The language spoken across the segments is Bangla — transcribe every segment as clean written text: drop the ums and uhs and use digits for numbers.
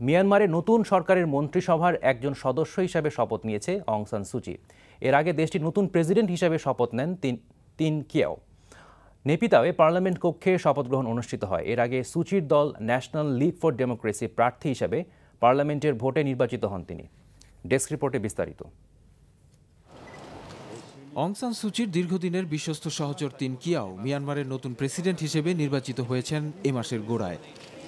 মিয়ানমারে নতুন সরকারের মন্ত্রিসভার একজন সদস্য হিসাবে শপথ নিয়েছে অং সান সুচি। এর আগে দেশটির নতুন প্রেসিডেন্ট হিসাবে শপথ নেন তিন কিয়াও। নেপিতাওয়ে পার্লামেন্ট কক্ষে শপথ গ্রহণ অনুষ্ঠিত হয়। এর আগে সুচির দল ন্যাশনাল লিগ ফর ডেমোক্রেসি প্রার্থী হিসাবে পার্লামেন্টের ভোটে নির্বাচিত হন তিনি। ডেস্ক রিপোর্টে বিস্তারিত। অং সান সুচির দীর্ঘদিনের বিশ্বস্ত সহচর তিন কিয়াও মিয়ানমারের নতুন প্রেসিডেন্ট হিসেবে নির্বাচিত হয়েছেন এ মাসের গোড়ায়।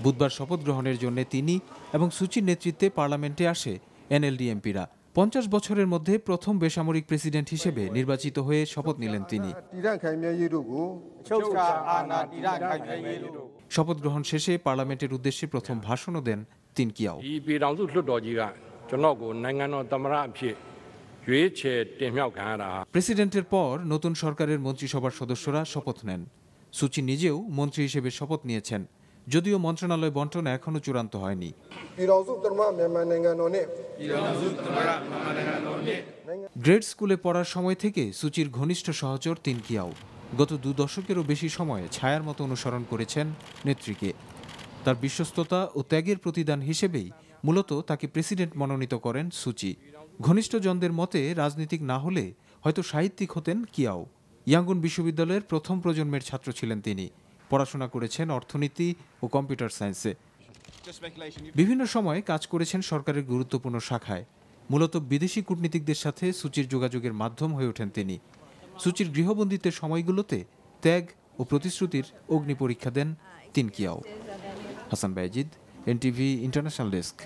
বুধবার শপথ গ্রহণের জন্য তিনি এবং সুচির নেতৃত্বে পার্লামেন্টে আসে এনএলডি এমপিরা। 50 বছরের মধ্যে প্রথম বেসামরিক প্রেসিডেন্ট হিসেবে নির্বাচিত হয়ে শপথ নিলেন তিনি। শপথ গ্রহণ শেষে পার্লামেন্টের উদ্দেশ্যে প্রথম ভাষণও দেন তিন কিয়াও। প্রেসিডেন্টের পর নতুন সরকারের মন্ত্রিসভার সদস্যরা শপথ নেন। সুচি নিজেও মন্ত্রী হিসেবে শপথ নিয়েছেন, যদিও মন্ত্রণালয় বণ্টন এখনো চূড়ান্ত হয়নি। গ্রেড স্কুলে পড়ার সময় থেকে সুচির ঘনিষ্ঠ সহচর তিন কিয়াও গত 2 দশকেরও বেশি সময়ে ছায়ার মতো অনুসরণ করেছেন নেত্রীকে। তার বিশ্বস্ততা ও ত্যাগের প্রতিদান হিসেবেই মূলত তাকে প্রেসিডেন্ট মনোনীত করেন সুচি। ঘনিষ্ঠজনদের মতে রাজনীতিক না হলে হয়তো সাহিত্যিক হতেন কিয়াও। ইয়াঙ্গুন বিশ্ববিদ্যালয়ের প্রথম প্রজন্মের ছাত্র ছিলেন তিনি। পড়াশোনা করেছেন অর্থনীতি ও কম্পিউটার সায়েন্সে। বিভিন্ন সময়ে কাজ করেছেন সরকারের গুরুত্বপূর্ণ শাখায়। মূলত বিদেশি কূটনীতিকদের সাথে সুচির যোগাযোগের মাধ্যম হয়ে ওঠেন তিনি। সুচির গৃহবন্দিত্বের সময়গুলোতে ত্যাগ ও প্রতিশ্রুতির অগ্নি পরীক্ষা দেন Tin Kyaw. Hasan Bayezid, NTV international desk.